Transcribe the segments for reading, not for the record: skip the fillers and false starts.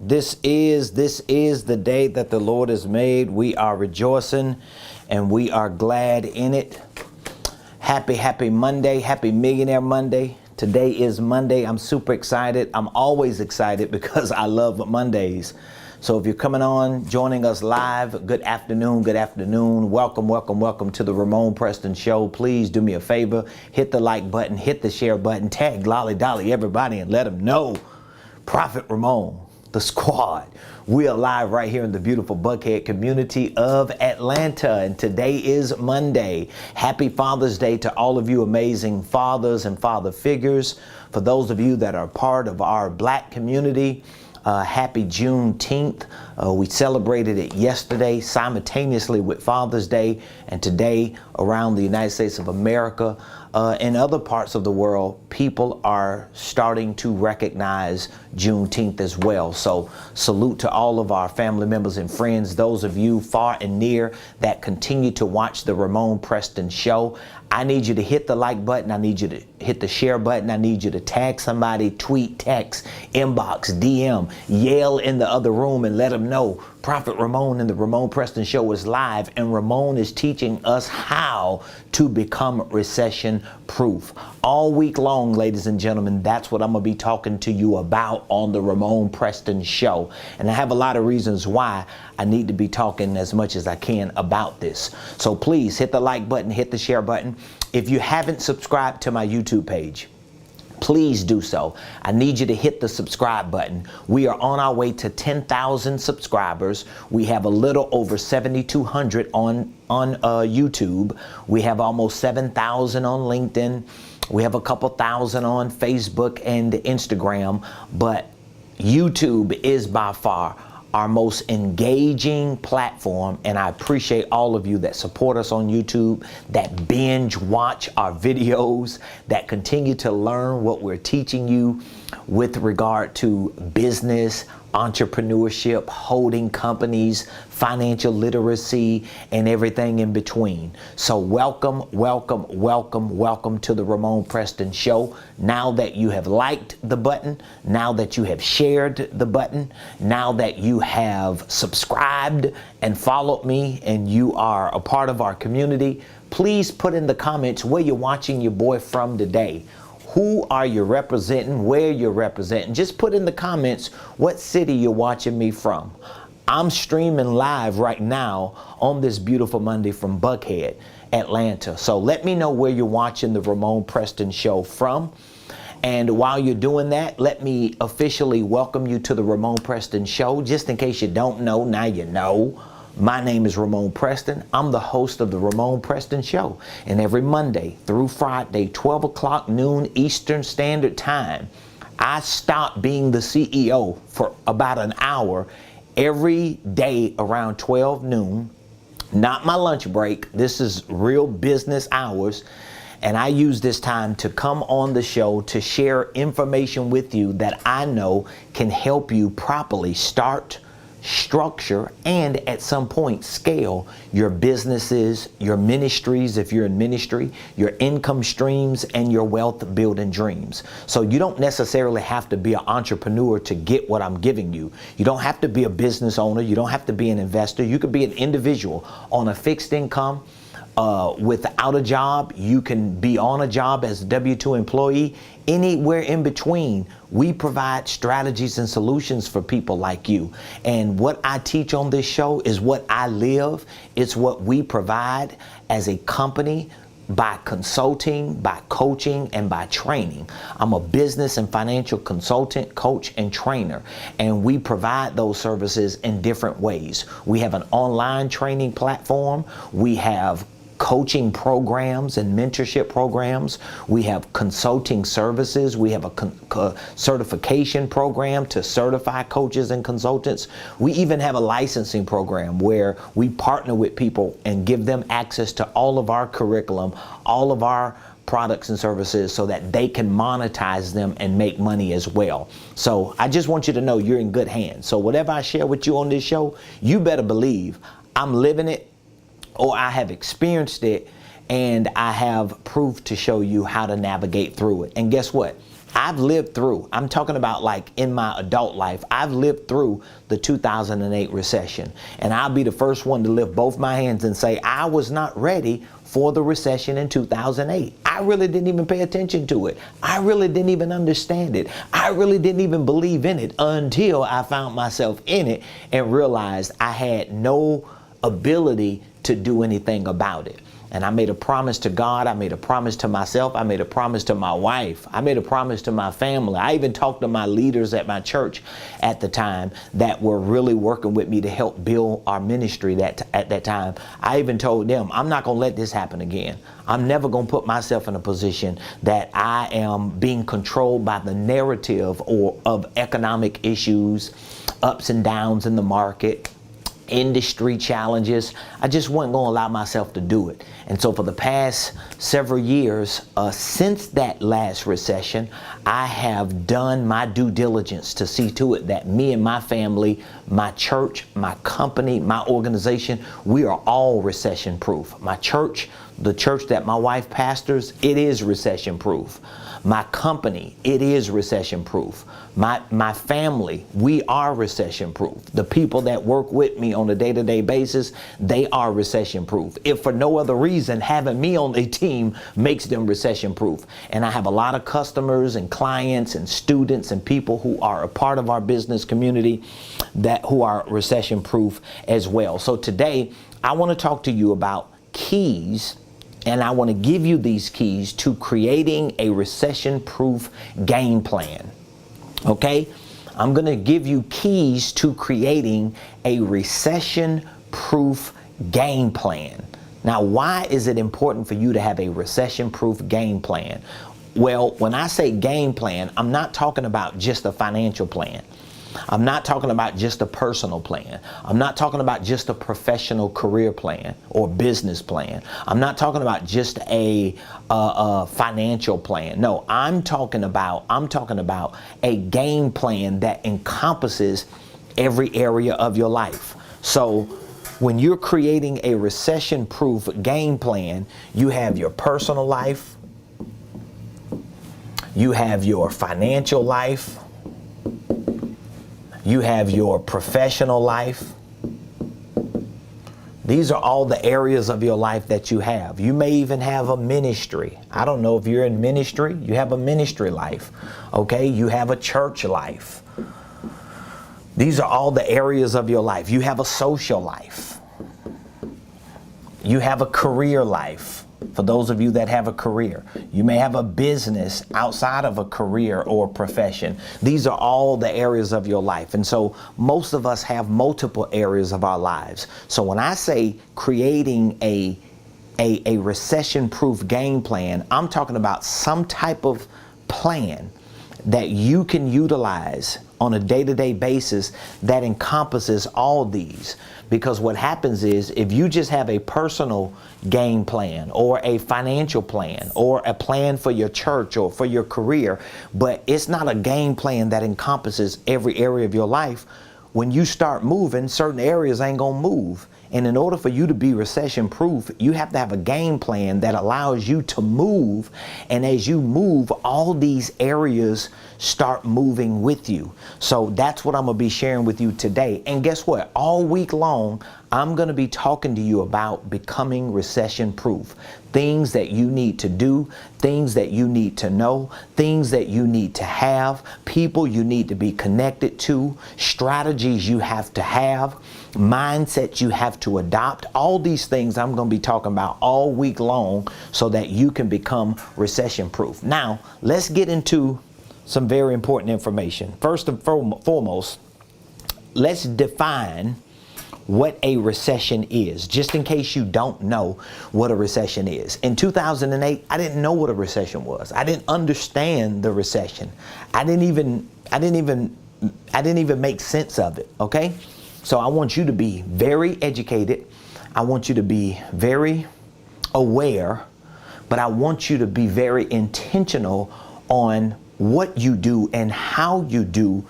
This is the day that the Lord has made. We are rejoicing and we are glad in it. Happy Monday. Happy Millionaire Monday. Today is Monday. I'm super excited. I'm always excited because I love Mondays. So if you're coming on, joining us live, good afternoon. Welcome to the Ramonepreston Show. Please do me a favor. Hit the like button, hit the share button, tag Lolly Dolly, everybody, and let them know. Prophet Ramon, the squad. We are live right here in the beautiful Buckhead community of Atlanta, and today is Monday. Happy Father's Day to all of you amazing fathers and father figures. For those of you that are part of our Black community, happy Juneteenth. We celebrated it yesterday simultaneously with Father's Day, and today around the United States of America, in other parts of the world, people are starting to recognize Juneteenth as well. So salute to all of our family members and friends, those of you far and near that continue to watch the Ramonepreston Show. I need you to hit the like button. I need you to hit the share button. I need you to tag somebody, tweet, text, inbox, DM, yell in the other room and let them know Prophet Ramon and the Ramonepreston Show is live, and Ramon is teaching us how to become recession proof. All week long, ladies and gentlemen, that's what I'm going to be talking to you about on the Ramonepreston Show. And I have a lot of reasons why I need to be talking as much as I can about this. So please hit the like button, hit the share button. If you haven't subscribed to my YouTube page, please do so. I need you to hit the subscribe button. We are on our way to 10,000 subscribers. We have a little over 7,200 on YouTube. We have almost 7,000 on LinkedIn. We have a couple thousand on Facebook and Instagram, but YouTube is by far our most engaging platform, and I appreciate all of you that support us on YouTube, that binge watch our videos, that continue to learn what we're teaching you with regard to business, entrepreneurship, holding companies, financial literacy, and everything in between. So welcome to the Ramonepreston Show. Now that you have liked the button, now that you have shared the button, now that you have subscribed and followed me and you are a part of our community, please put in the comments where you're watching your boy from today. Who are you representing? Where you're representing? Just put in the comments what city you're watching me from. I'm streaming live right now on this beautiful Monday from Buckhead, Atlanta. So let me know where you're watching the Ramonepreston Show from. And while you're doing that, let me officially welcome you to the Ramonepreston Show. Just in case you don't know, now you know. My name is Ramonepreston. I'm the host of the Ramonepreston Show. And every Monday through Friday, 12 o'clock noon Eastern Standard Time, I stop being the CEO for about an hour every day around 12 noon. Not my lunch break. This is real business hours. And I use this time to come on the show to share information with you that I know can help you properly start, structure, and at some point scale your businesses, your ministries if you're in ministry, your income streams, and your wealth building dreams. So you don't necessarily have to be an entrepreneur to get what I'm giving you. You don't have to be a business owner. You don't have to be an investor. You could be an individual on a fixed income without a job. You can be on a job as a W-2 employee. Anywhere in between, we provide strategies and solutions for people like you. And what I teach on this show is what I live. It's what we provide as a company by consulting, by coaching, and by training. I'm a business and financial consultant, coach, and trainer, and we provide those services in different ways. We have an online training platform. We have coaching programs and mentorship programs. We have consulting services. We have a certification program to certify coaches and consultants. We even have a licensing program where we partner with people and give them access to all of our curriculum, all of our products and services so that they can monetize them and make money as well. So I just want you to know you're in good hands. So whatever I share with you on this show, you better believe I'm living it, or I have experienced it, and I have proof to show you how to navigate through it. And guess what? I've lived through, I'm talking about like in my adult life, I've lived through the 2008 recession. And I'll be the first one to lift both my hands and say, I was not ready for the recession in 2008. I really didn't even pay attention to it. I really didn't even understand it. I really didn't even believe in it until I found myself in it and realized I had no ability to do anything about it. And I made a promise to God. I made a promise to myself. I made a promise to my wife. I made a promise to my family. I even talked to my leaders at my church at the time that were really working with me to help build our ministry at that time. I even told them, I'm not going to let this happen again. I'm never going to put myself in a position that I am being controlled by the narrative or of economic issues, ups and downs in the market, industry challenges. I just wasn't going to allow myself to do it. And so for the past several years, since that last recession, I have done my due diligence to see to it that me and my family, my church, my company, my organization, we are all recession proof. My church, the church that my wife pastors, it is recession proof. My company, it is recession proof. My family, we are recession proof. The people that work with me on a day-to-day basis, they are recession proof. If for no other reason, having me on a team makes them recession proof. And I have a lot of customers and clients and students and people who are a part of our business community who are recession proof as well. So today, I want to talk to you about keys. And I want to give you these keys to creating a recession-proof game plan. Okay? I'm going to give you keys to creating a recession-proof game plan. Now, why is it important for you to have a recession-proof game plan? Well, when I say game plan, I'm not talking about just a financial plan. I'm not talking about just a personal plan. I'm not talking about just a professional career plan or business plan. I'm not talking about just a financial plan. No, I'm talking about a game plan that encompasses every area of your life. So when you're creating a recession-proof game plan, you have your personal life, you have your financial life, you have your professional life. These are all the areas of your life that you have. You may even have a ministry. I don't know if you're in ministry, you have a ministry life. Okay, you have a church life. These are all the areas of your life. You have a social life. You have a career life. For those of you that have a career, you may have a business outside of a career or profession. These are all the areas of your life. And so most of us have multiple areas of our lives. So when I say creating a recession-proof game plan, I'm talking about some type of plan that you can utilize on a day-to-day basis that encompasses all these. Because what happens is if you just have a personal game plan or a financial plan or a plan for your church or for your career, but it's not a game plan that encompasses every area of your life, when you start moving, certain areas ain't gonna move. And in order for you to be recession proof, you have to have a game plan that allows you to move. And as you move, all these areas start moving with you. So that's what I'm going to be sharing with you today. And guess what? All week long, I'm going to be talking to you about becoming recession proof. Things that you need to do, things that you need to know, things that you need to have, people you need to be connected to, strategies you have to have, mindsets you have to adopt. All these things I'm going to be talking about all week long so that you can become recession proof. Now, let's get into some very important information. First and foremost, let's define what a recession is, just in case you don't know what a recession is. In 2008, I didn't know what a recession was. I didn't understand the recession. I didn't even make sense of it, okay? So I want you to be very educated. I want you to be very aware, but I want you to be very intentional on what you do and how you do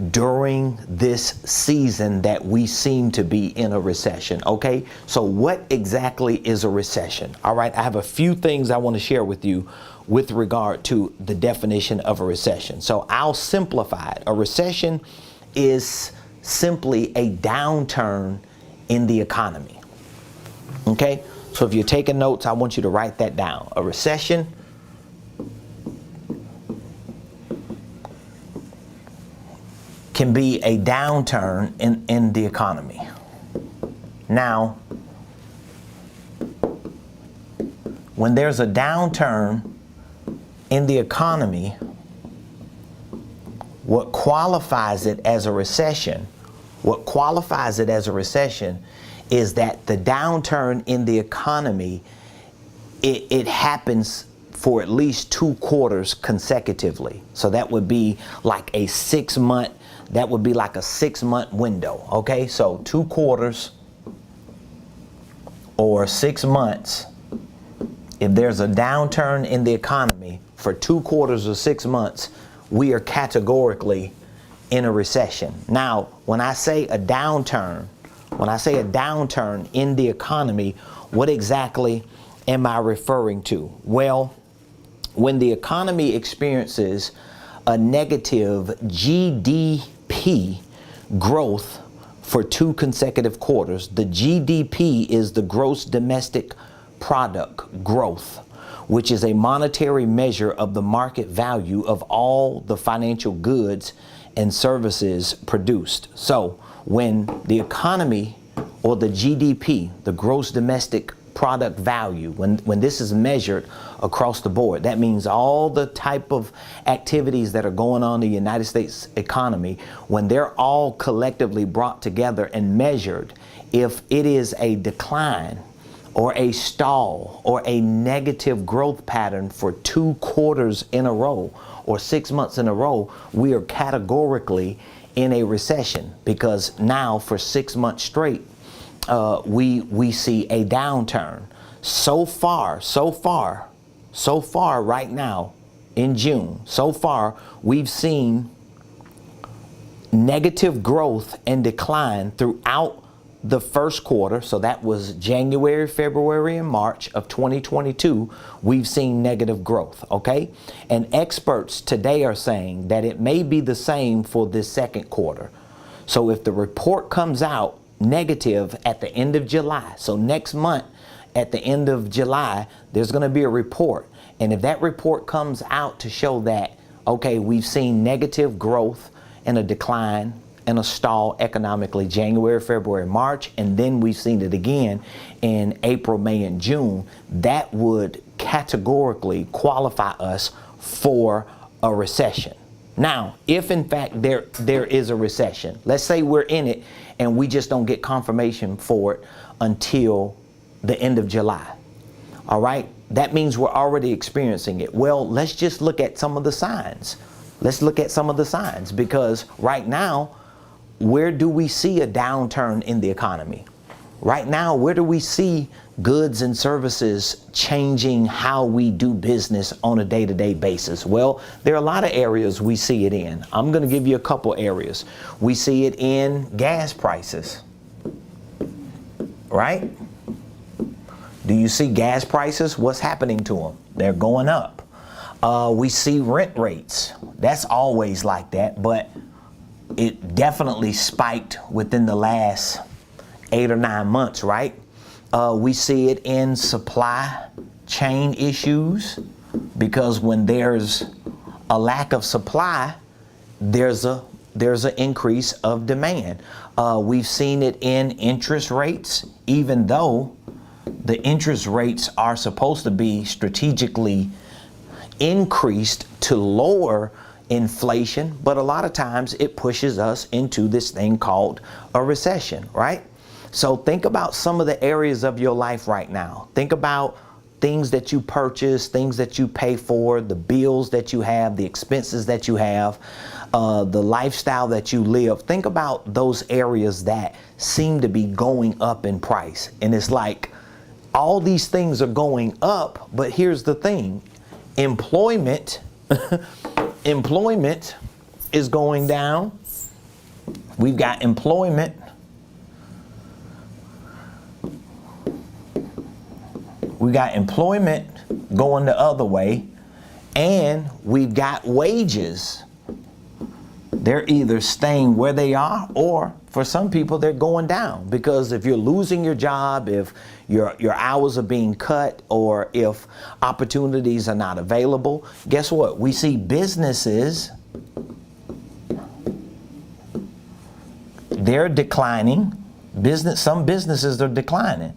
during this season that we seem to be in a recession. Okay, so what exactly is a recession? All right, I have a few things I want to share with you with regard to the definition of a recession. So I'll simplify it. A recession is simply a downturn in the economy. Okay? So if you're taking notes, I want you to write that down. A recession can be a downturn in the economy. Now, when there's a downturn in the economy, what qualifies it as a recession is that the downturn in the economy, it happens for at least 2 quarters consecutively. So that would be like a 6-month, that would be like a 6-month window. Okay, so 2 quarters or 6 months. If there's a downturn in the economy for 2 quarters or 6 months, we are categorically in a recession. Now, when I say a downturn in the economy, what exactly am I referring to? Well, when the economy experiences a negative GDP growth for 2 consecutive quarters, the GDP is the gross domestic product growth, which is a monetary measure of the market value of all the financial goods and services produced. So when the economy, or the GDP, the gross domestic product value, when this is measured across the board, that means all the type of activities that are going on in the United States economy, when they're all collectively brought together and measured, if it is a decline or a stall or a negative growth pattern for 2 quarters in a row or 6 months in a row, we are categorically in a recession, because now for 6 months straight, we see a downturn. So far right now in June, so far we've seen negative growth and decline throughout the first quarter. So that was January, February, and March of 2022. We've seen negative growth. Okay. And experts today are saying that it may be the same for this second quarter. So if the report comes out negative at the end of July, so next month at the end of July, there's going to be a report. And if that report comes out to show that, okay, we've seen negative growth and a decline and a stall economically January, February, March, and then we've seen it again in April, May, and June, that would categorically qualify us for a recession. Now, if in fact there is a recession, let's say we're in it and we just don't get confirmation for it until the end of July. All right, that means we're already experiencing it. Well, let's just look at some of the signs. Let's look at some of the signs, because right now, where do we see a downturn in the economy? Right now, where do we see goods and services changing how we do business on a day-to-day basis? Well, there are a lot of areas we see it in. I'm going to give you a couple areas. We see it in gas prices, right? Do you see gas prices? What's happening to them? They're going up. We see rent rates. That's always like that, but it definitely spiked within the last 8 or 9 months, right? We see it in supply chain issues, because when there's a lack of supply, there's an increase of demand. We've seen it in interest rates, even though the interest rates are supposed to be strategically increased to lower inflation, but a lot of times it pushes us into this thing called a recession, right? So think about some of the areas of your life right now. Think about things that you purchase, things that you pay for, the bills that you have, the expenses that you have, the lifestyle that you live. Think about those areas that seem to be going up in price. And it's like all these things are going up, but here's the thing. Employment is going down. We've got employment. We got employment going the other way. And we've got wages. They're either staying where they are, or for some people they're going down, because if you're losing your job, if your hours are being cut, or if opportunities are not available, guess what? We see businesses, they're declining. Some businesses are declining.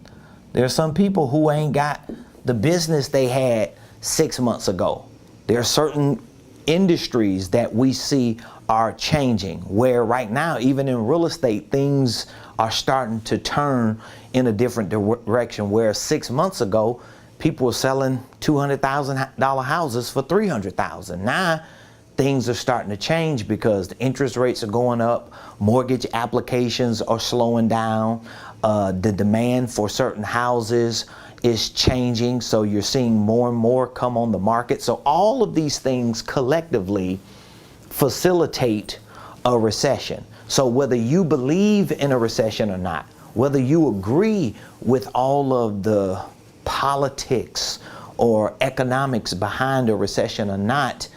There are some people who ain't got the business they had 6 months ago. There are certain industries that we see are changing, where right now, even in real estate, things are starting to turn in a different direction, where 6 months ago, people were selling $200,000 houses for $300,000. Now, things are starting to change because the interest rates are going up, mortgage applications are slowing down, the demand for certain houses is changing, so you're seeing more and more come on the market. So all of these things collectively facilitate a recession. So whether you believe in a recession or not, whether you agree with all of the politics or economics behind a recession or not,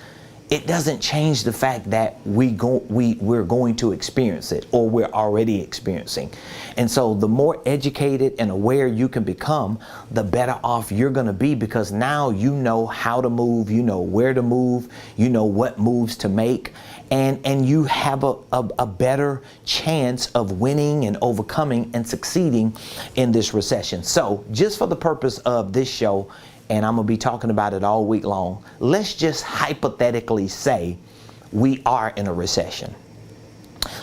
it doesn't change the fact that we're going to experience it, or we're already experiencing. And so the more educated and aware you can become, the better off you're going to be, because now you know how to move, you know where to move, you know what moves to make, and you have a better chance of winning and overcoming and succeeding in this recession. So just for the purpose of this show, and I'm going to be talking about it all week long, let's just hypothetically say we are in a recession.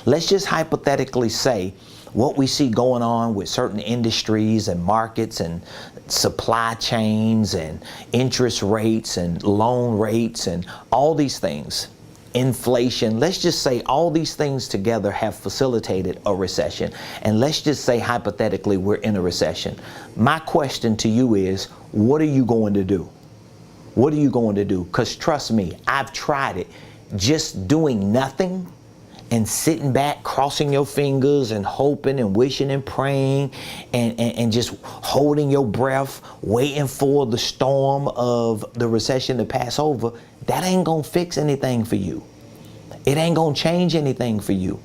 Let's just hypothetically say what we see going on with certain industries and markets and supply chains and interest rates and loan rates and all these things, inflation. Let's just say all these things together have facilitated a recession. And let's just say hypothetically we're in a recession. My question to you is, what are you going to do? What are you going to do? Because trust me, I've tried it. Just doing nothing and sitting back, crossing your fingers and hoping and wishing and praying and just holding your breath, waiting for the storm of the recession to pass over, that ain't gonna fix anything for you. It ain't gonna change anything for you.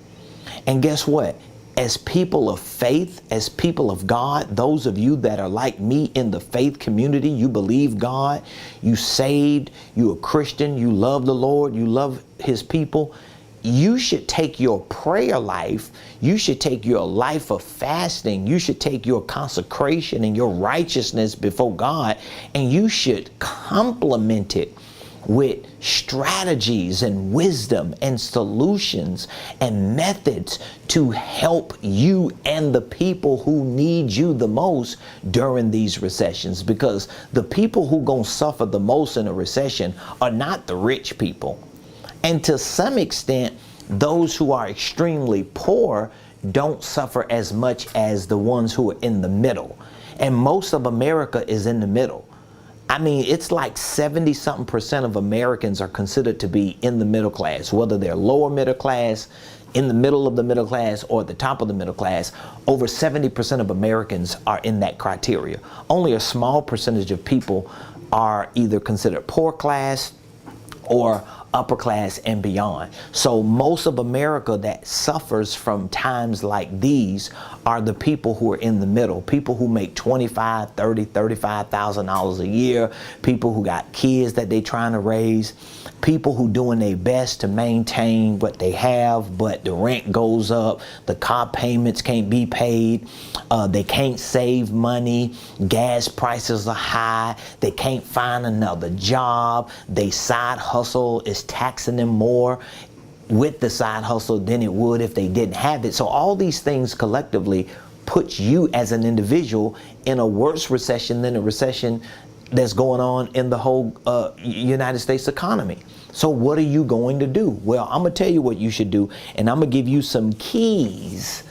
And guess what? As people of faith, as people of God, those of you that are like me in the faith community, you believe God, you saved, you a Christian, you love the Lord, you love His people, you should take your prayer life, you should take your life of fasting, you should take your consecration and your righteousness before God, and you should complement it with strategies and wisdom and solutions and methods to help you and the people who need you the most during these recessions. Because the people who gonna suffer the most in a recession are not the rich people. And to some extent, those who are extremely poor don't suffer as much as the ones who are in the middle. And most of America is in the middle. I mean, it's like 70-something% of Americans are considered to be in the middle class, whether they're lower middle class, in the middle of the middle class, or at the top of the middle class. Over 70% of Americans are in that criteria. Only a small percentage of people are either considered poor class or upper class and beyond. So most of America that suffers from times like these are the people who are in the middle, people who make $25,000, $30,000, $35,000 a year, people who got kids that they trying to raise, people who doing their best to maintain what they have, but the rent goes up, the car payments can't be paid, they can't save money, gas prices are high, they can't find another job, they side hustle is taxing them more with the side hustle than it would if they didn't have it. So all these things collectively put you as an individual in a worse recession than a recession that's going on in the whole United States economy. So what are you going to do? Well, I'm going to tell you what you should do, and I'm going to give you some keys.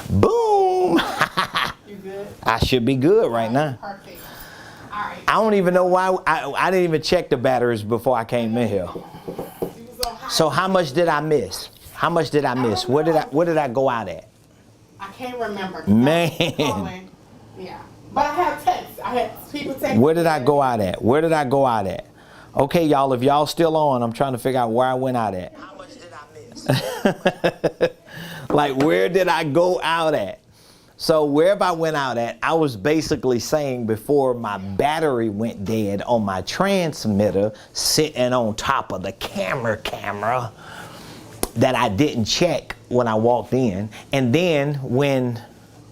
Boom. You good? I should be good right now. Perfect. All right. I don't even know why I didn't even check the batteries before I came in here. So how much did I miss? How much did I miss? Where did I go out at? I can't remember. Man. Yeah. But I have texts. I had people text. Where did I go out at? Where did I go out at? Okay, y'all, if y'all still on, I'm trying to figure out where I went out at. How much did I miss? Like, where did I go out at? So wherever I went out at, I was basically saying before my battery went dead on my transmitter sitting on top of the camera that I didn't check when I walked in. And then when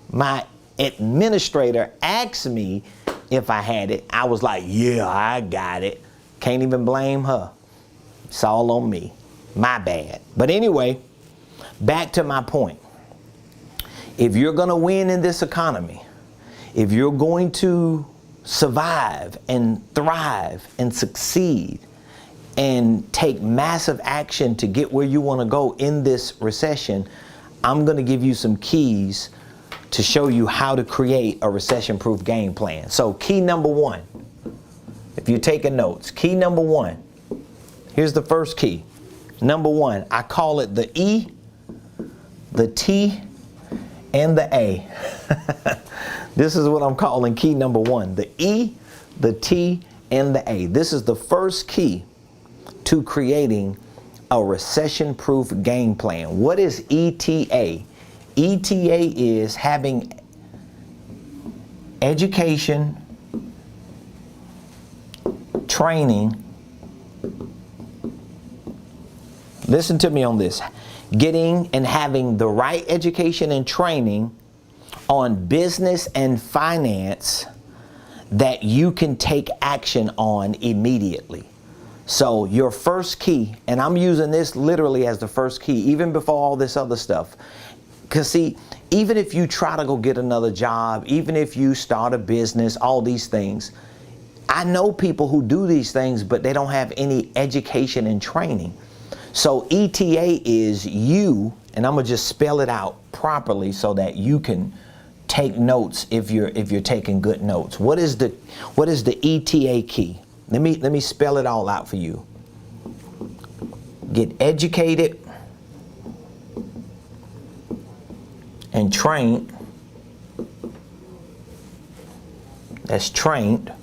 my administrator asked me if I had it, I was like, yeah, I got it. Can't even blame her. It's all on me. My bad. But anyway, back to my point. If you're going to win in this economy, if you're going to survive and thrive and succeed and take massive action to get where you want to go in this recession, I'm going to give you some keys to show you how to create a recession-proof game plan. So key number one, if you're taking notes, key number one, here's the first key. Number one, I call it the E, the T, and the A. This is what I'm calling key number one, the E, the T, and the A. This is the first key to creating a recession-proof game plan. What is ETA? ETA is having education, training. Listen to me on this. Getting and having the right education and training on business and finance that you can take action on immediately. So your first key, and I'm using this literally as the first key, even before all this other stuff. Because see, even if you try to go get another job, even if you start a business, all these things, I know people who do these things, but they don't have any education and training. So ETA is you, and I'm gonna just spell it out properly so that you can take notes if you're taking good notes. What is the ETA key? Let me spell it all out for you. Get educated and trained. That's trained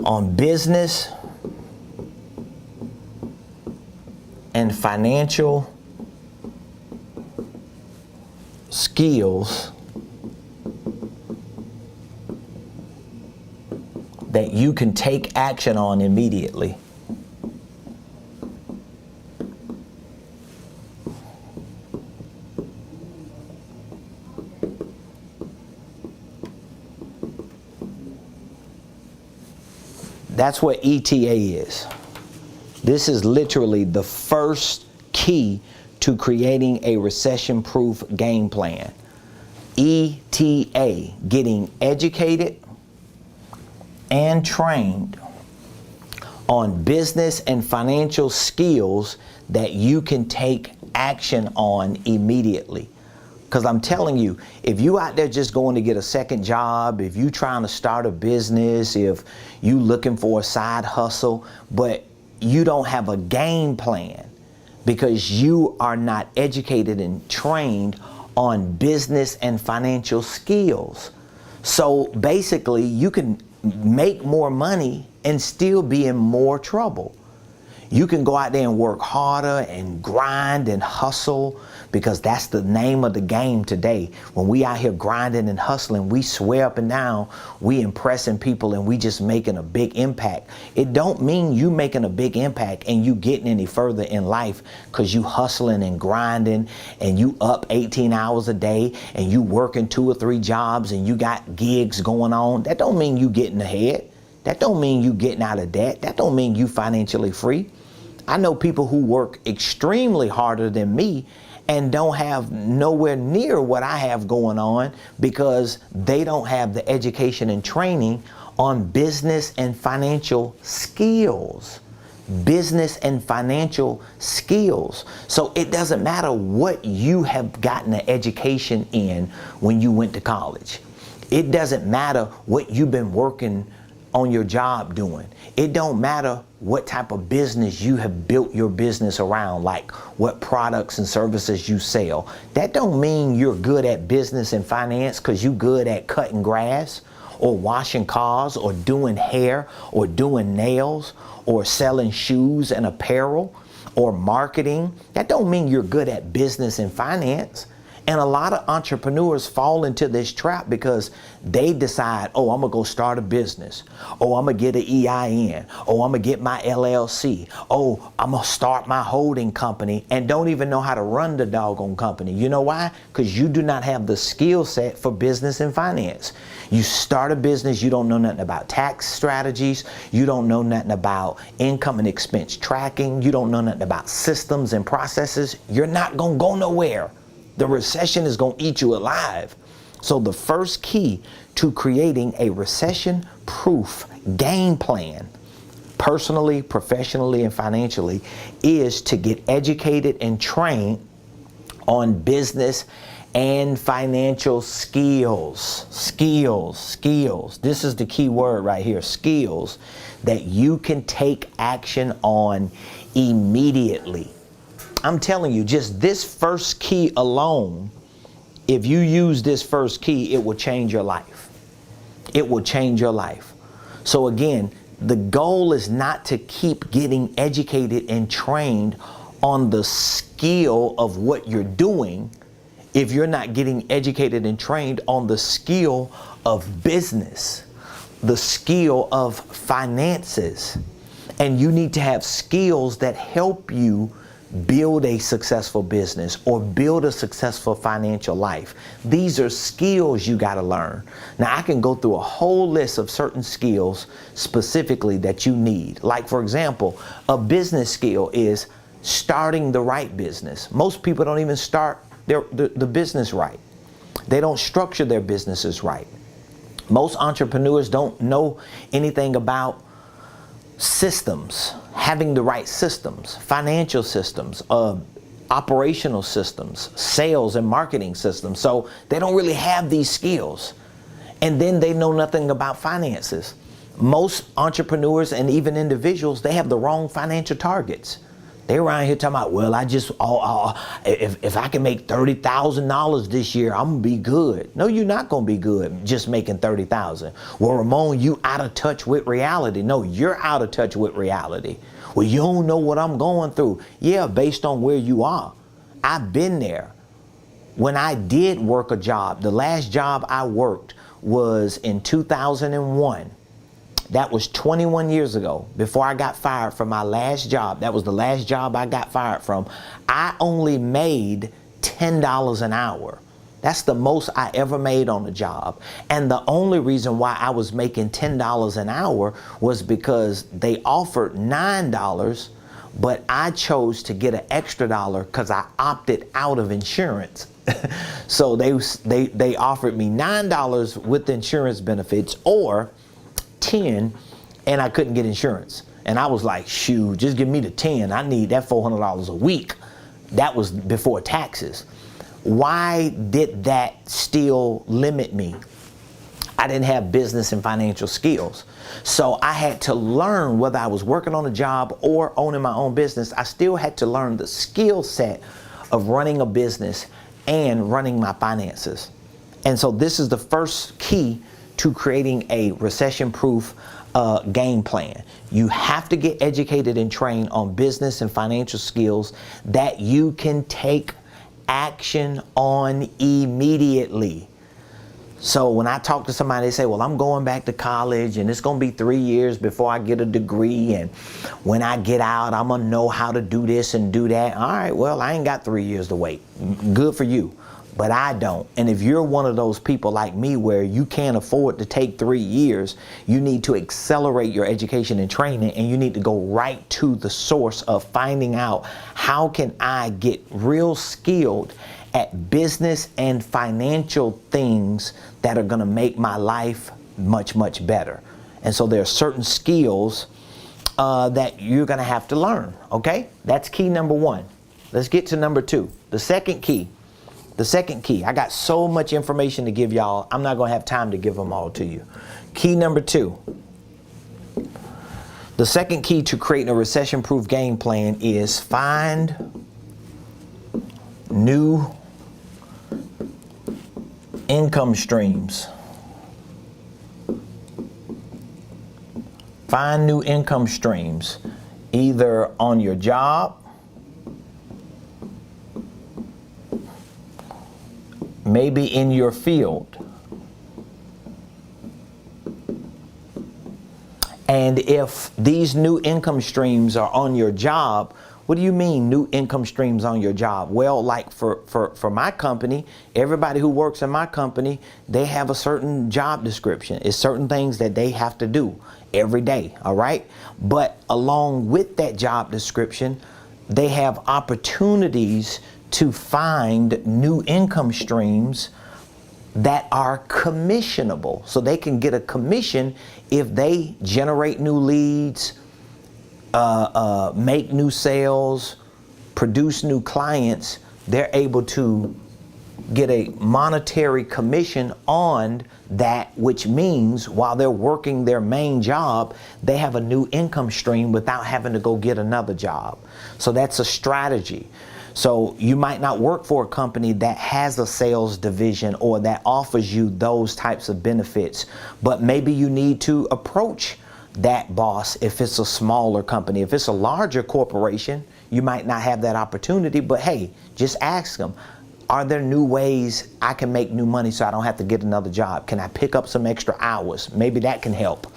on business and financial skills that you can take action on immediately. That's what ETA is. This is literally the first key to creating a recession-proof game plan. ETA, getting educated and trained on business and financial skills that you can take action on immediately. Because I'm telling you, if you out there just going to get a second job, if you trying to start a business, if you looking for a side hustle, but you don't have a game plan because you are not educated and trained on business and financial skills. So basically, you can make more money and still be in more trouble. You can go out there and work harder and grind and hustle, because that's the name of the game today. When we out here grinding and hustling, we swear up and down, we impressing people and we just making a big impact. It don't mean you making a big impact and you getting any further in life because you hustling and grinding and you up 18 hours a day and you working 2 or 3 jobs and you got gigs going on. That don't mean you getting ahead. That don't mean you getting out of debt. That don't mean you financially free. I know people who work extremely harder than me and don't have nowhere near what I have going on because they don't have the education and training on business and financial skills. business and financial skills. So it doesn't matter what you have gotten an education in when you went to college. It doesn't matter what you've been working on your job doing. It don't matter what type of business you have built your business around, like what products and services you sell. That don't mean you're good at business and finance because you good at cutting grass or washing cars or doing hair or doing nails or selling shoes and apparel or marketing. That don't mean you're good at business and finance. And a lot of entrepreneurs fall into this trap because they decide, oh, I'm gonna go start a business. Oh, I'm gonna get an EIN. Oh, I'm gonna get my LLC. Oh, I'm gonna start my holding company, and don't even know how to run the doggone company. You know why? Because you do not have the skill set for business and finance. You start a business, you don't know nothing about tax strategies. You don't know nothing about income and expense tracking. You don't know nothing about systems and processes. You're not gonna go nowhere. The recession is going to eat you alive. So the first key to creating a recession-proof game plan, personally, professionally, and financially, is to get educated and trained on business and financial skills. Skills. This is the key word right here, skills that you can take action on immediately. I'm telling you, just this first key alone, if you use this first key, it will change your life. It will change your life. So again, the goal is not to keep getting educated and trained on the skill of what you're doing if you're not getting educated and trained on the skill of business, the skill of finances. And you need to have skills that help you build a successful business or build a successful financial life. These are skills you got to learn. Now, I can go through a whole list of certain skills specifically that you need. Like, for example, a business skill is starting the right business. Most people don't even start the business right. They don't structure their businesses right. Most entrepreneurs don't know anything about systems, having the right systems, financial systems, operational systems, sales and marketing systems. So they don't really have these skills. And then they know nothing about finances. Most entrepreneurs and even individuals, they have the wrong financial targets. They're around here talking about, well, if I can make $30,000 this year, I'm gonna be good. No, you're not gonna be good just making $30,000. Well, Ramon, you out of touch with reality. No, you're out of touch with reality. Well, you don't know what I'm going through. Yeah, based on where you are. I've been there. When I did work a job, the last job I worked was in 2001. That was 21 years ago, before I got fired from my last job. That was the last job I got fired from. I only made $10 an hour. That's the most I ever made on a job. And the only reason why I was making $10 an hour was because they offered $9, but I chose to get an extra dollar because I opted out of insurance. So they offered me $9 with insurance benefits, or 10, and I couldn't get insurance. And I was like, shoot, just give me the 10. I need that $400 a week. That was before taxes. Why did that still limit me? I didn't have business and financial skills. So I had to learn, whether I was working on a job or owning my own business, I still had to learn the skill set of running a business and running my finances. And so this is the first key to creating a recession-proof game plan. You have to get educated and trained on business and financial skills that you can take action on immediately. So when I talk to somebody, they say, well, I'm going back to college and it's going to be 3 years before I get a degree. And when I get out, I'm going to know how to do this and do that. All right, well, I ain't got 3 years to wait. Good for you. But I don't. And if you're one of those people like me where you can't afford to take 3 years, you need to accelerate your education and training, and you need to go right to the source of finding out, how can I get real skilled at business and financial things that are going to make my life much, much better. And so there are certain skills that you're going to have to learn. Okay, that's key number one. Let's get to number two. The second key. I got so much information to give y'all. I'm not going to have time to give them all to you. Key number two. The second key to creating a recession-proof game plan is find new income streams. Find new income streams, either on your job, maybe in your field. And if these new income streams are on your job, what do you mean new income streams on your job? Well, like for my company, everybody who works in my company, they have a certain job description. It's certain things that they have to do every day, all right? But along with that job description, they have opportunities to find new income streams that are commissionable. So they can get a commission if they generate new leads, make new sales, produce new clients. They're able to get a monetary commission on that, which means while they're working their main job, they have a new income stream without having to go get another job. So that's a strategy. So you might not work for a company that has a sales division or that offers you those types of benefits, but maybe you need to approach that boss if it's a smaller company. If it's a larger corporation, you might not have that opportunity, but hey, just ask them, are there new ways I can make new money so I don't have to get another job? Can I pick up some extra hours? Maybe that can help.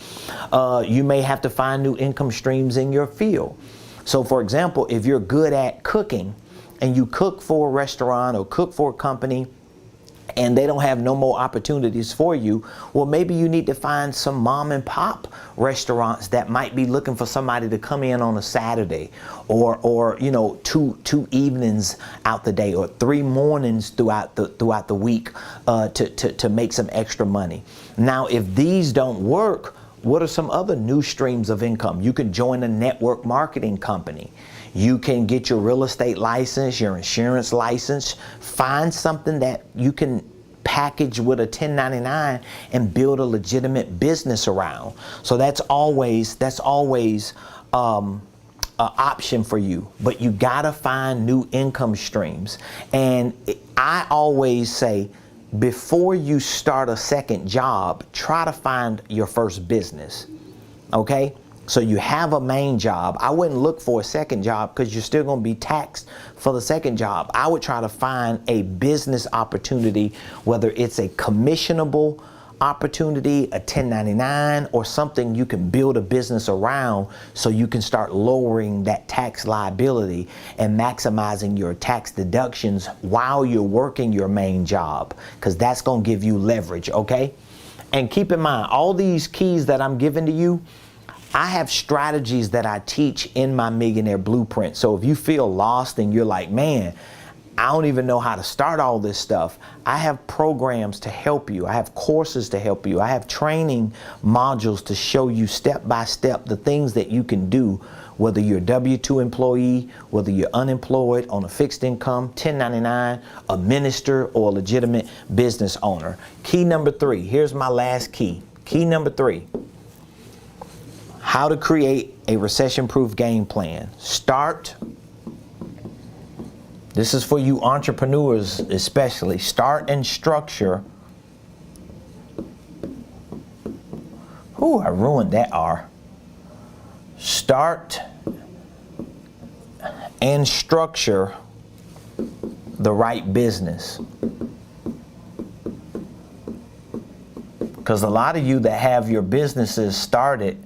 You may have to find new income streams in your field. So for example, if you're good at cooking and you cook for a restaurant or cook for a company and they don't have no more opportunities for you, well, maybe you need to find some mom and pop restaurants that might be looking for somebody to come in on a Saturday or you know, two evenings out the day or 3 mornings throughout the week to make some extra money. Now, if these don't work, what are some other new streams of income? You can join a network marketing company. You can get your real estate license, your insurance license. Find something that you can package with a 1099 and build a legitimate business around. So that's always an option for you. But you gotta find new income streams. And I always say, before you start a second job, try to find your first business. Okay? So you have a main job. I wouldn't look for a second job because you're still going to be taxed for the second job. I would try to find a business opportunity, whether it's a commissionable opportunity, a 1099, or something you can build a business around so you can start lowering that tax liability and maximizing your tax deductions while you're working your main job, because that's going to give you leverage, okay? And keep in mind, all these keys that I'm giving to you, I have strategies that I teach in my Millionaire Blueprint. So if you feel lost and you're like, man, I don't even know how to start all this stuff, I have programs to help you. I have courses to help you. I have training modules to show you step by step the things that you can do, whether you're a W-2 employee, whether you're unemployed, on a fixed income, 1099, a minister, or a legitimate business owner. Key number 3, here's my last key. Key number 3. How to create a recession-proof game plan. This is for you entrepreneurs especially. Start and structure. Ooh, I ruined that R. Start and structure the right business. Because a lot of you that have your businesses started,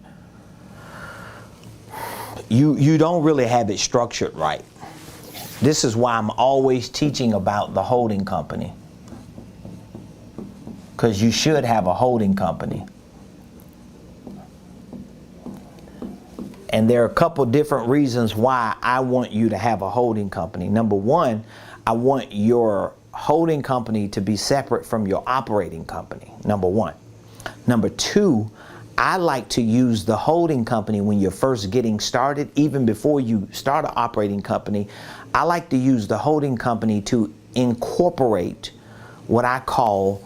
you don't really have it structured right. This is why I'm always teaching about the holding company. Because you should have a holding company. And there are a couple different reasons why I want you to have a holding company. Number one, I want your holding company to be separate from your operating company. Number one. Number two, I like to use the holding company when you're first getting started, even before you start an operating company. I like to use the holding company to incorporate what I call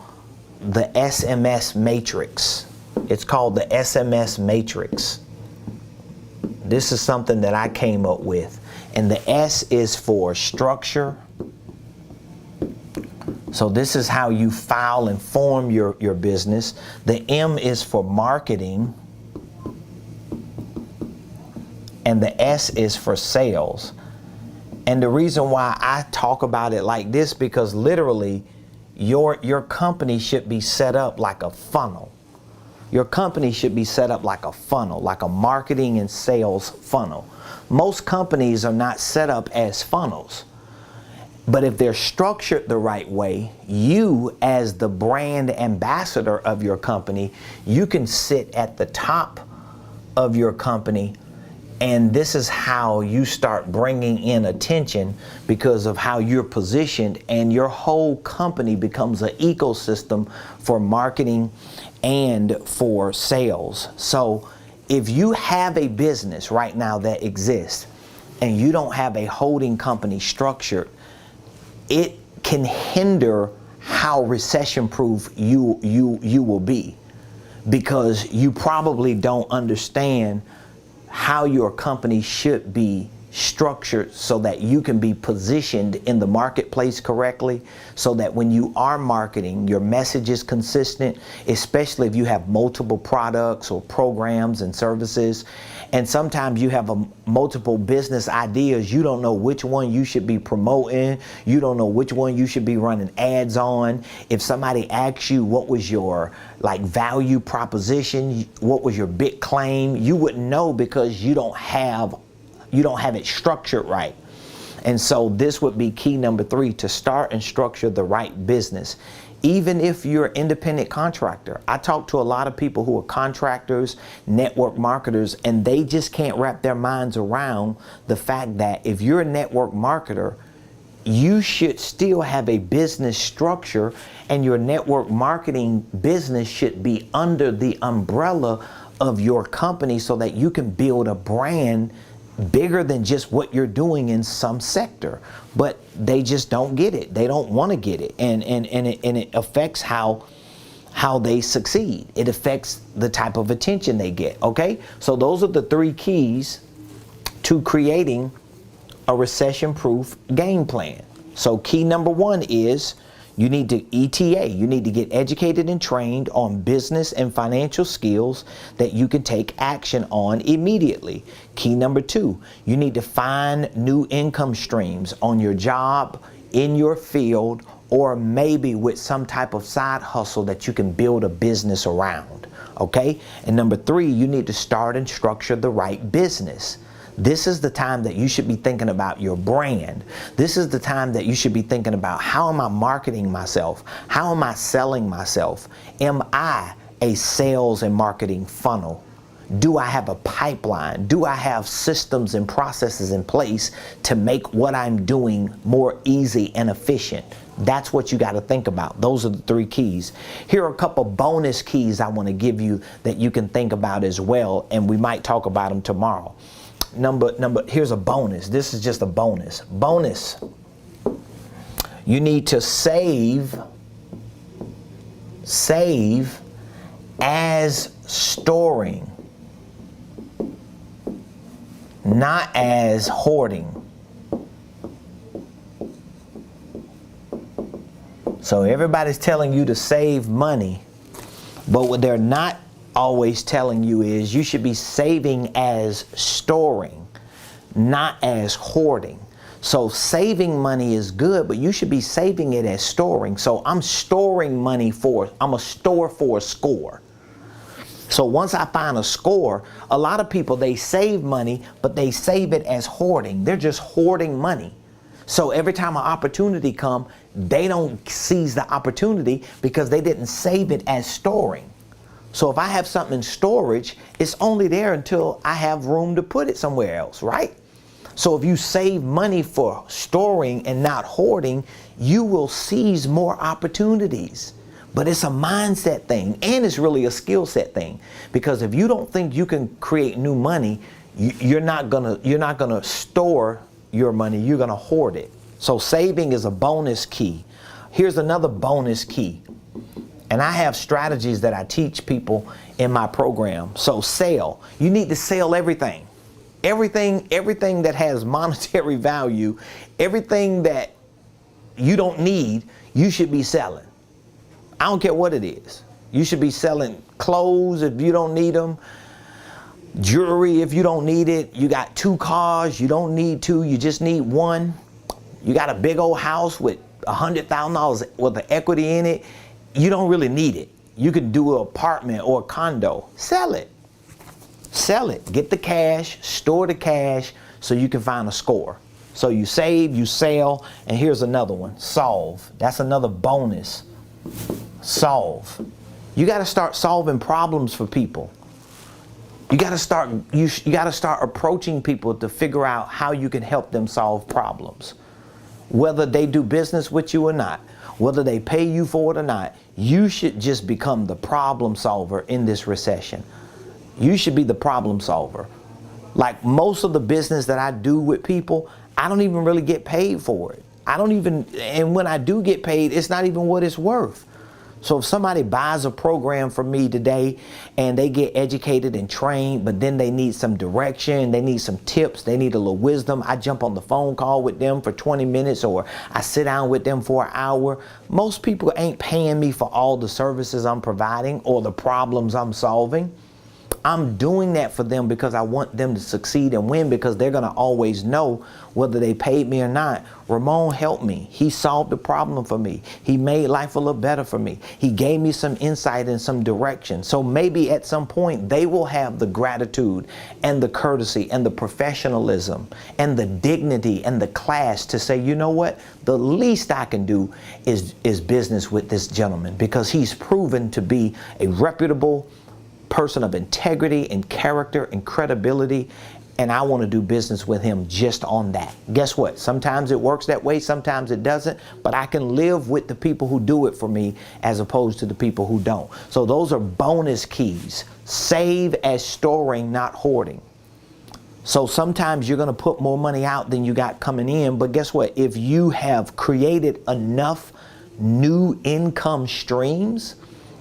the SMS matrix. It's called the SMS matrix. This is something that I came up with. And the S is for structure. So this is how you file and form your business. The M is for marketing. And the S is for sales. And the reason why I talk about it like this, because literally your company should be set up like a funnel. Your company should be set up like a funnel, like a marketing and sales funnel. Most companies are not set up as funnels. But if they're structured the right way, you as the brand ambassador of your company, you can sit at the top of your company, and this is how you start bringing in attention because of how you're positioned, and your whole company becomes an ecosystem for marketing and for sales. So if you have a business right now that exists and you don't have a holding company structured, it can hinder how recession-proof you will be, because you probably don't understand how your company should be structured so that you can be positioned in the marketplace correctly, so that when you are marketing, your message is consistent, especially if you have multiple products or programs and services. And sometimes you have multiple business ideas. You don't know which one you should be promoting. You don't know which one you should be running ads on. If somebody asks you what was your value proposition, what was your big claim, you wouldn't know because you don't have it structured right. And so this would be key number 3, to start and structure the right business. Even if you're an independent contractor, I talk to a lot of people who are contractors, network marketers, and they just can't wrap their minds around the fact that if you're a network marketer, you should still have a business structure, and your network marketing business should be under the umbrella of your company so that you can build a brand bigger than just what you're doing in some sector. But they just don't get it. They don't want to get it. And it affects how they succeed. It affects the type of attention they get. Okay? So those are the 3 keys to creating a recession-proof game plan. So key number 1 is you need to ETA. You need to get educated and trained on business and financial skills that you can take action on immediately. Key number 2, you need to find new income streams on your job, in your field, or maybe with some type of side hustle that you can build a business around. Okay? And number 3, you need to start and structure the right business. This is the time that you should be thinking about your brand. This is the time that you should be thinking about, how am I marketing myself? How am I selling myself? Am I a sales and marketing funnel? Do I have a pipeline? Do I have systems and processes in place to make what I'm doing more easy and efficient? That's what you got to think about. Those are the 3 keys. Here are a couple bonus keys I want to give you that you can think about as well, and we might talk about them tomorrow. Here's a bonus. This is just a bonus. Bonus. You need to save as storing, not as hoarding. So everybody's telling you to save money, but what they're not always telling you is you should be saving as storing, not as hoarding. So saving money is good, but you should be saving it as storing. So I'm storing money I'm a store for a score. So once I find a score, a lot of people, they save money, but they save it as hoarding. They're just hoarding money. So every time an opportunity comes, they don't seize the opportunity because they didn't save it as storing. So if I have something in storage, it's only there until I have room to put it somewhere else, right? So if you save money for storing and not hoarding, you will seize more opportunities. But it's a mindset thing, and it's really a skill set thing. Because if you don't think you can create new money, you're not gonna store your money. You're gonna hoard it. So saving is a bonus key. Here's another bonus key. And I have strategies that I teach people in my program. So sell. You need to sell everything. Everything that has monetary value, everything that you don't need, you should be selling. I don't care what it is. You should be selling clothes if you don't need them, jewelry if you don't need it. You got 2 cars, you don't need 2, you just need 1. You got a big old house with $100,000 worth of equity in it. You don't really need it. You could do an apartment or a condo. Sell it. Sell it. Get the cash, store the cash so you can find a score. So you save, you sell, and here's another one. Solve. That's another bonus. Solve. You got to start solving problems for people. You got to start approaching people to figure out how you can help them solve problems. Whether they do business with you or not, whether they pay you for it or not, you should just become the problem solver in this recession. You should be the problem solver. Like most of the business that I do with people, I don't even really get paid for it. And when I do get paid, it's not even what it's worth. So if somebody buys a program from me today and they get educated and trained, but then they need some direction, they need some tips, they need a little wisdom, I jump on the phone call with them for 20 minutes or I sit down with them for an hour. Most people ain't paying me for all the services I'm providing or the problems I'm solving. I'm doing that for them because I want them to succeed and win, because they're going to always know, whether they paid me or not, Ramon helped me. He solved the problem for me. He made life a little better for me. He gave me some insight and some direction. So maybe at some point they will have the gratitude and the courtesy and the professionalism and the dignity and the class to say, you know what, the least I can do is business with this gentleman, because he's proven to be a reputable person of integrity and character and credibility, and I want to do business with him just on that. Guess what? Sometimes it works that way, sometimes it doesn't, but I can live with the people who do it for me as opposed to the people who don't. So those are bonus keys. Save as storing, not hoarding. So sometimes you're going to put more money out than you got coming in, but guess what? If you have created enough new income streams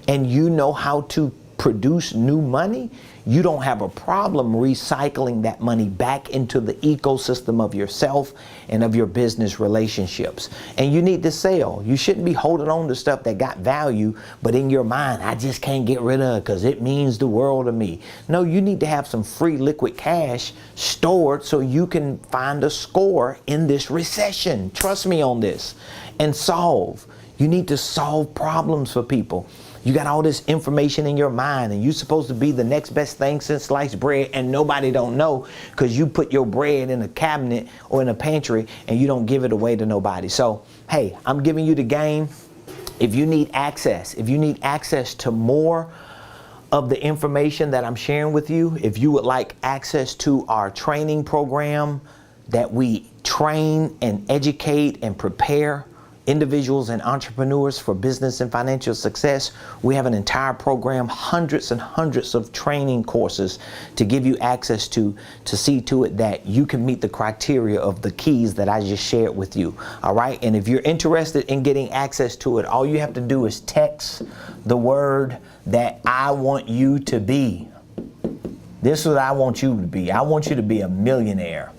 and you know how to produce new money, you don't have a problem recycling that money back into the ecosystem of yourself and of your business relationships. And you need to sell. You shouldn't be holding on to stuff that got value, but in your mind, I just can't get rid of it because it means the world to me. No, you need to have some free liquid cash stored so you can find a score in this recession. Trust me on this. And solve. You need to solve problems for people. You got all this information in your mind and you're supposed to be the next best thing since sliced bread, and nobody don't know because you put your bread in a cabinet or in a pantry and you don't give it away to nobody. So, hey, I'm giving you the game. If you need access to more of the information that I'm sharing with you, if you would like access to our training program that we train and educate and prepare individuals and entrepreneurs for business and financial success, we have an entire program, hundreds and hundreds of training courses to give you access to see to it that you can meet the criteria of the keys that I just shared with you. All right. And if you're interested in getting access to it, all you have to do is text the word that I want you to be. This is what I want you to be. I want you to be a millionaire.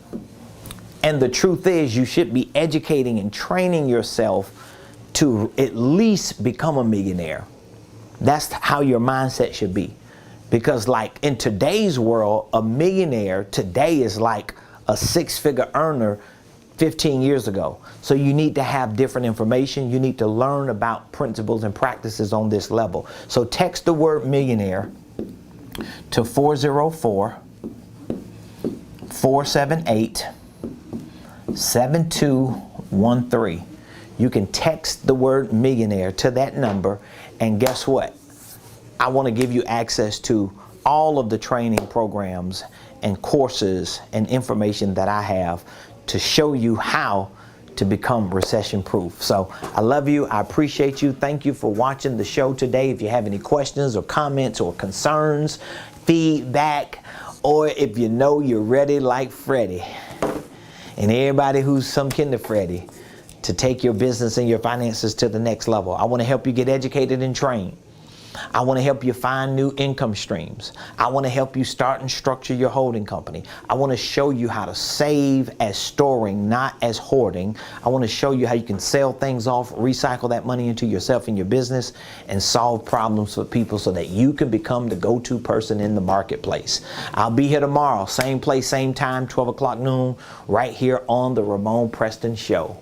And the truth is, you should be educating and training yourself to at least become a millionaire. That's how your mindset should be. Because like in today's world, a millionaire today is like a 6-figure earner 15 years ago. So you need to have different information. You need to learn about principles and practices on this level. So text the word millionaire to 404-478-7213. You can text the word millionaire to that number, and guess what? I want to give you access to all of the training programs and courses and information that I have to show you how to become recession proof. So I love you. I appreciate you. Thank you for watching the show today. If you have any questions or comments or concerns, feedback, or if you know you're ready like Freddie and everybody who's some kind of Freddie to take your business and your finances to the next level. I want to help you get educated and trained. I want to help you find new income streams. I want to help you start and structure your holding company. I want to show you how to save as storing, not as hoarding. I want to show you how you can sell things off, recycle that money into yourself and your business, and solve problems for people so that you can become the go-to person in the marketplace. I'll be here tomorrow, same place, same time, 12 o'clock noon, right here on the Ramonepreston Show.